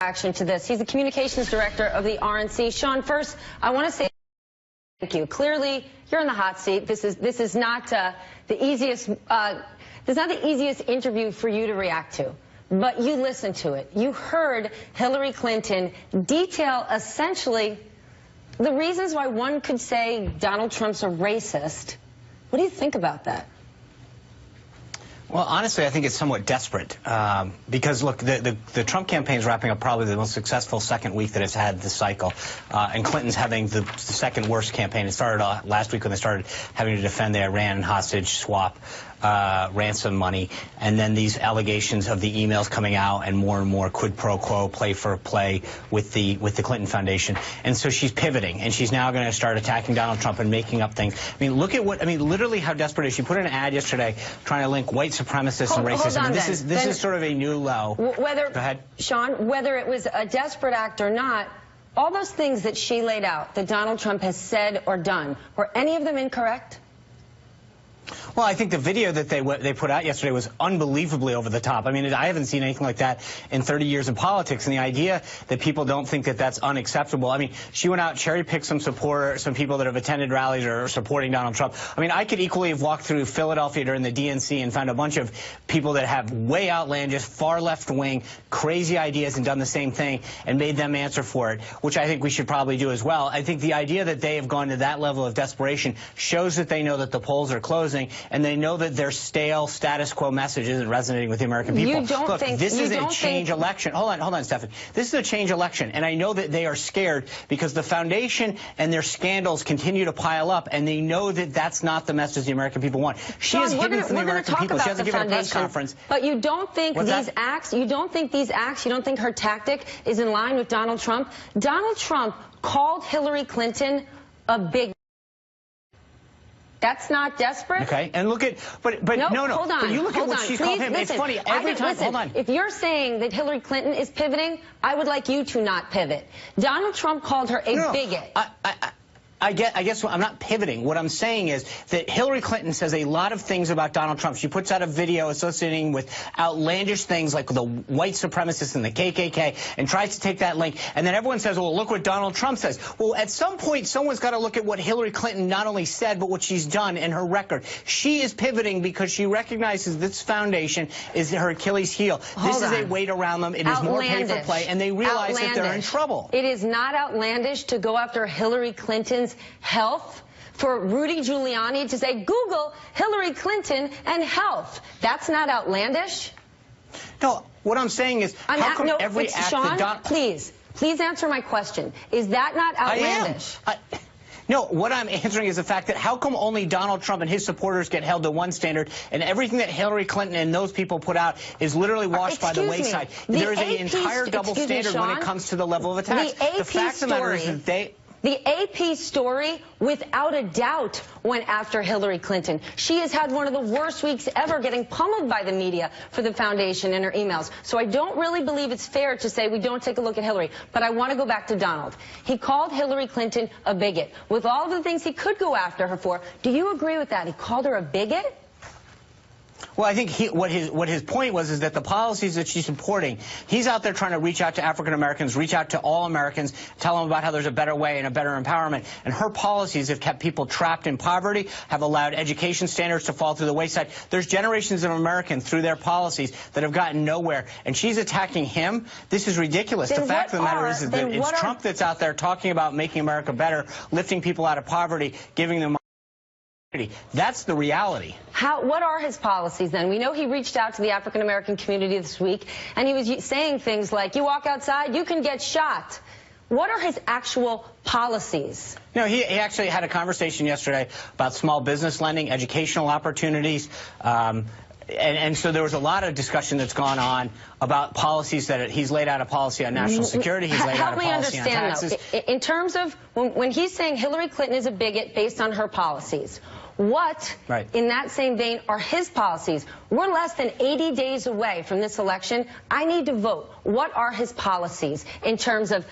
reaction to this. He's the communications director of the RNC. Sean, first, I want to say thank you. Clearly, you're in the hot seat. This is not the easiest. This is not the easiest interview for you to react to. But you listened to it. You heard Hillary Clinton detail essentially the reasons why one could say Donald Trump's a racist. What do you think about that? Well, honestly, I think it's somewhat desperate because, look, the Trump campaign is wrapping up probably the most successful second week that it's had this cycle, and Clinton's having the second worst campaign. It started last week when they started having to defend the Iran hostage swap ransom money, and then these allegations of the emails coming out and more quid pro quo, play for play with the Clinton Foundation. And so she's pivoting, and she's now going to start attacking Donald Trump and making up things. I mean, look at literally how desperate it is. She put in an ad yesterday trying to link white supremacists and racism. This is sort of a new low. Go ahead, Sean, whether it was a desperate act or not, all those things that she laid out that Donald Trump has said or done, were any of them incorrect? Well, I think the video that they put out yesterday was unbelievably over the top. I mean, I haven't seen anything like that in 30 years of politics. And the idea that people don't think that that's unacceptable. I mean, she went out, cherry-picked some people that have attended rallies or are supporting Donald Trump. I mean, I could equally have walked through Philadelphia during the DNC and found a bunch of people that have way outlandish, far left-wing, crazy ideas and done the same thing and made them answer for it, which I think we should probably do as well. I think the idea that they have gone to that level of desperation shows that they know that the polls are closing, and they know that their stale status quo message isn't resonating with the American people. Look, this is a change election. Hold on, Stephan. This is a change election, and I know that they are scared because the foundation and their scandals continue to pile up, and they know that that's not the message the American people want. She is hidden from the American people. She hasn't given a press conference. But you don't think these acts, you don't think her tactic is in line with Donald Trump? Donald Trump called Hillary Clinton a big. That's not desperate? Okay, and look at, but no, hold on, but you look at what she called him. Listen, it's funny, every time, hold on. If you're saying that Hillary Clinton is pivoting, I would like you to not pivot. Donald Trump called her a bigot. I guess I'm not pivoting. What I'm saying is that Hillary Clinton says a lot of things about Donald Trump. She puts out a video associating with outlandish things like the white supremacists and the KKK and tries to take that link. And then everyone says, well, look what Donald Trump says. Well, at some point, someone's got to look at what Hillary Clinton not only said, but what she's done in her record. She is pivoting because she recognizes this foundation is her Achilles heel. This is a weight around them. It is more pay for play, and they realize that they're in trouble. It is not outlandish to go after Hillary Clinton's health, for Rudy Giuliani to say, Google Hillary Clinton and health. That's not outlandish? No, what I'm saying is, how come every act Sean, that please answer my question. Is that not outlandish? No, what I'm answering is the fact that how come only Donald Trump and his supporters get held to one standard, and everything that Hillary Clinton and those people put out is literally washed by the wayside? There is an entire double standard when it comes to the level of attacks. The fact of the matter is that the AP story, without a doubt, went after Hillary Clinton. She has had one of the worst weeks ever, getting pummeled by the media for the foundation and her emails. So I don't really believe it's fair to say we don't take a look at Hillary. But I want to go back to Donald. He called Hillary Clinton a bigot. With all the things he could go after her for, do you agree with that? He called her a bigot? Well, I think what his point was is that the policies that she's supporting, he's out there trying to reach out to African Americans, reach out to all Americans, tell them about how there's a better way and a better empowerment. And her policies have kept people trapped in poverty, have allowed education standards to fall through the wayside. There's generations of Americans through their policies that have gotten nowhere. And she's attacking him. This is ridiculous. The fact of the matter is that it's Trump that's out there talking about making America better, lifting people out of poverty, giving them. That's the reality. What are his policies then? We know he reached out to the African American community this week, and he was saying things like, you walk outside, you can get shot. What are his actual policies? No, he actually had a conversation yesterday about small business lending, educational opportunities. And so there was a lot of discussion that's gone on about policies that he's laid out a policy on national security. He's laid out a policy on taxes. Though, in terms of when he's saying Hillary Clinton is a bigot based on her policies, what, in that same vein, are his policies? We're less than 80 days away from this election. I need to vote. What are his policies in terms of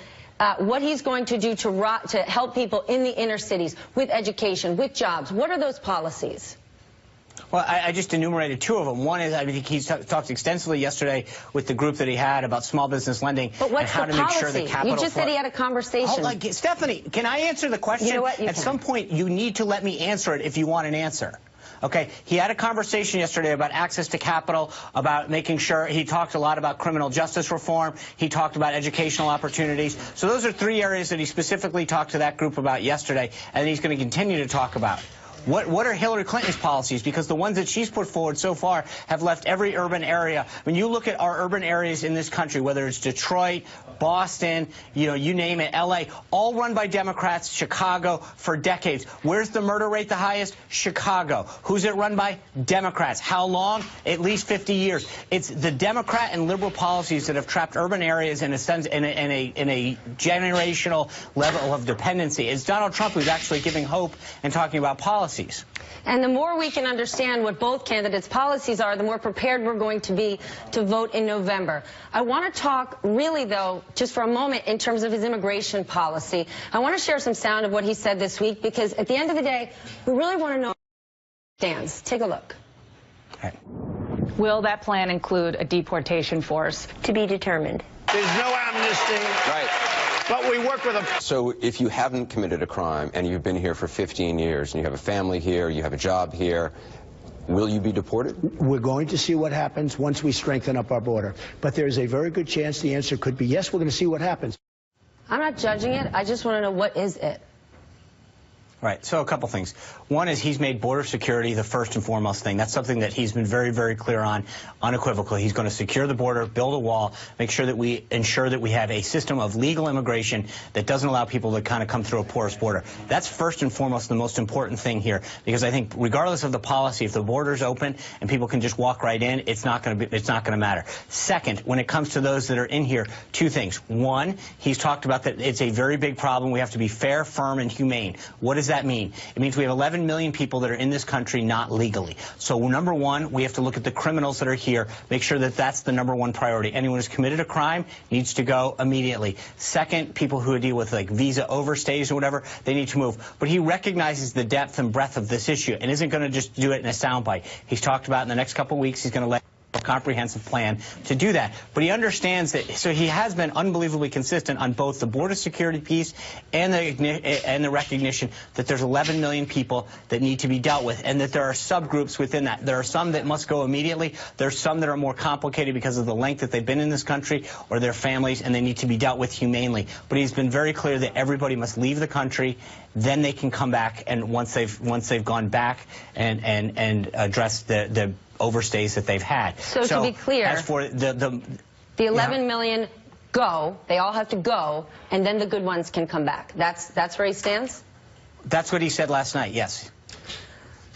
what he's going to do to help people in the inner cities with education, with jobs? What are those policies? Well, I just enumerated two of them. One is, I think he talked extensively yesterday with the group that he had about small business lending and how to make sure the capital. You just said he had a conversation. Stephanie, can I answer the question? You know what? At some point, you need to let me answer it if you want an answer. Okay, he had a conversation yesterday about access to capital, about making sure. He talked a lot about criminal justice reform. He talked about educational opportunities. So those are three areas that he specifically talked to that group about yesterday, and he's going to continue to talk about. What are Hillary Clinton's policies? Because the ones that she's put forward so far have left every urban area. When you look at our urban areas in this country, whether it's Detroit, Boston, you name it, L.A., all run by Democrats, Chicago, for decades. Where's the murder rate the highest? Chicago. Who's it run by? Democrats. How long? At least 50 years. It's the Democrat and liberal policies that have trapped urban areas in a generational level of dependency. It's Donald Trump who's actually giving hope and talking about policies. And the more we can understand what both candidates' policies are, the more prepared we're going to be to vote in November. I want to talk really, though, just for a moment in terms of his immigration policy. I want to share some sound of what he said this week, because at the end of the day, we really want to know where he stands. Take a look. Okay. Will that plan include a deportation force? To be determined. There's no amnesty. Right. But we work with them. So if you haven't committed a crime and you've been here for 15 years and you have a family here, you have a job here, will you be deported? We're going to see what happens once we strengthen up our border. But there's a very good chance the answer could be yes. We're going to see what happens. I'm not judging it. I just want to know, what is it? Right. So a couple things. One is he's made border security the first and foremost thing. That's something that he's been very, very clear on, unequivocally. He's going to secure the border, build a wall, make sure that we ensure that we have a system of legal immigration that doesn't allow people to kind of come through a porous border. That's first and foremost the most important thing here, because I think regardless of the policy, if the border's open and people can just walk right in, it's not going to matter. Second, when it comes to those that are in here, two things. One, he's talked about that it's a very big problem. We have to be fair, firm, and humane. What does that mean? It means we have 11 million people that are in this country not legally. So number one, we have to look at the criminals that are here, make sure that that's the number one priority. Anyone who's committed a crime needs to go immediately. Second, people who deal with like visa overstays or whatever, they need to move. But he recognizes the depth and breadth of this issue and isn't going to just do it in a soundbite. He's talked about in the next couple of weeks he's going to let a comprehensive plan to do that. But he understands that, so he has been unbelievably consistent on both the border security piece and the recognition that there's 11 million people that need to be dealt with, and that there are subgroups within that. There are some that must go immediately. There's some that are more complicated because of the length that they've been in this country or their families, and they need to be dealt with humanely. But he's been very clear that everybody must leave the country, then they can come back, and once they've gone back and address the overstays that they've had. So to be clear, as for the 11 million go, they all have to go, and then the good ones can come back. That's where he stands? That's what he said last night, yes.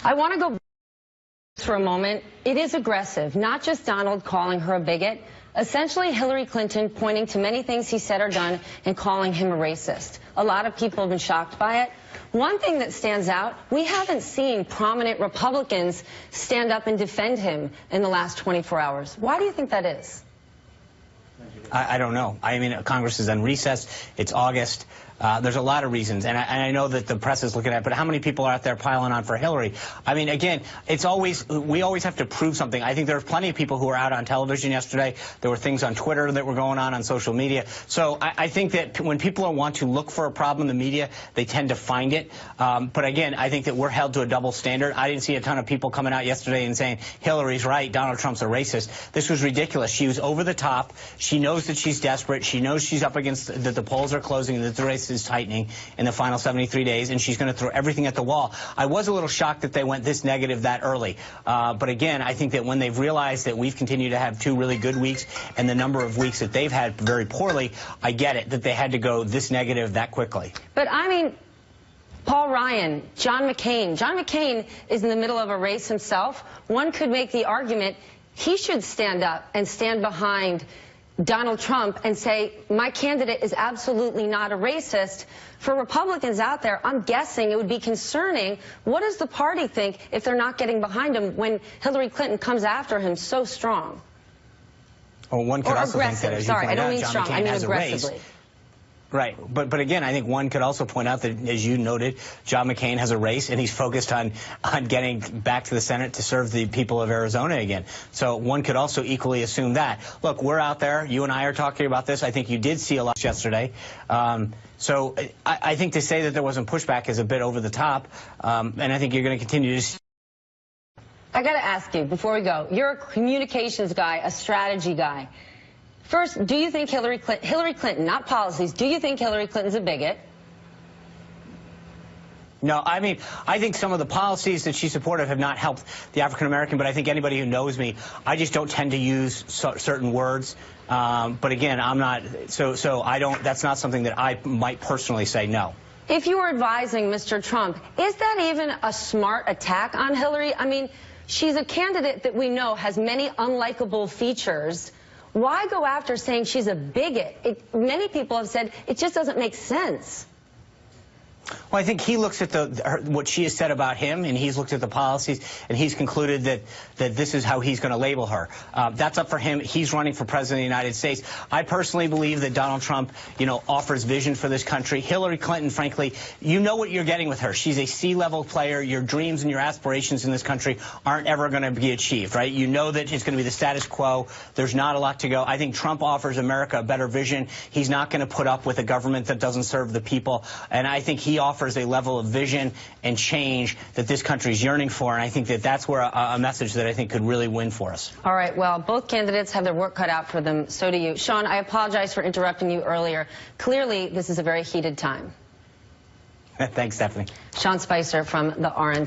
I want to go for a moment. It is aggressive, not just Donald calling her a bigot, essentially Hillary Clinton pointing to many things he said or done and calling him a racist. A lot of people have been shocked by it. One thing that stands out, we haven't seen prominent Republicans stand up and defend him in the last 24 hours. Why do you think that is? I don't know. I mean, Congress is on recess. It's August. There's a lot of reasons, and I know that the press is looking at it, but how many people are out there piling on for Hillary? I mean, again, we always have to prove something. I think there are plenty of people who were out on television yesterday. There were things on Twitter that were going on social media. So I think that when people want to look for a problem in the media, they tend to find it. But again, I think that we're held to a double standard. I didn't see a ton of people coming out yesterday and saying, Hillary's right, Donald Trump's a racist. This was ridiculous. She was over the top. She knows that she's desperate. She knows she's up against, that the polls are closing, and that the race is tightening in the final 73 days, and she's going to throw everything at the wall. I was a little shocked that they went this negative that early. But again, I think that when they've realized that we've continued to have 2 really good weeks and the number of weeks that they've had very poorly, I get it, that they had to go this negative that quickly. But I mean, Paul Ryan, John McCain. John McCain is in the middle of a race himself. One could make the argument he should stand up and stand behind Donald Trump and say, my candidate is absolutely not a racist. For Republicans out there, I'm guessing it would be concerning. What does the party think if they're not getting behind him when Hillary Clinton comes after him so strong? Well, one could also think that, as you Sorry, I pointed don't out, mean John strong, McCain I mean has a race. aggressively. Right. But again, I think one could also point out that, as you noted, John McCain has a race, and he's focused on getting back to the Senate to serve the people of Arizona again. So one could also equally assume that. Look, we're out there. You and I are talking about this. I think you did see a lot yesterday. So I think to say that there wasn't pushback is a bit over the top, and I think you're going to continue to see. I got to ask you, before we go, you're a communications guy, a strategy guy. First, do you think Hillary Clinton, not policies, do you think Hillary Clinton's a bigot? No, I mean, I think some of the policies that she supported have not helped the African American, but I think anybody who knows me, I just don't tend to use certain words. But again, I'm not, so I don't, that's not something that I might personally say no. If you were advising Mr. Trump, is that even a smart attack on Hillary? I mean, she's a candidate that we know has many unlikable features. Why go after saying she's a bigot? Many people have said it just doesn't make sense. Well, I think he looks at what she has said about him, and he's looked at the policies, and he's concluded that this is how he's going to label her. That's up for him. He's running for president of the United States. I personally believe that Donald Trump, offers vision for this country. Hillary Clinton, frankly, you know what you're getting with her. She's a C-level player. Your dreams and your aspirations in this country aren't ever going to be achieved, right? You know that it's going to be the status quo. There's not a lot to go. I think Trump offers America a better vision. He's not going to put up with a government that doesn't serve the people, and I think he offers a level of vision and change that this country is yearning for, and I think that that's where a message that I think could really win for us. All right, well, both candidates have their work cut out for them. So do you. Sean, I apologize for interrupting you earlier. Clearly, this is a very heated time. Thanks, Stephanie. Sean Spicer from the RNC.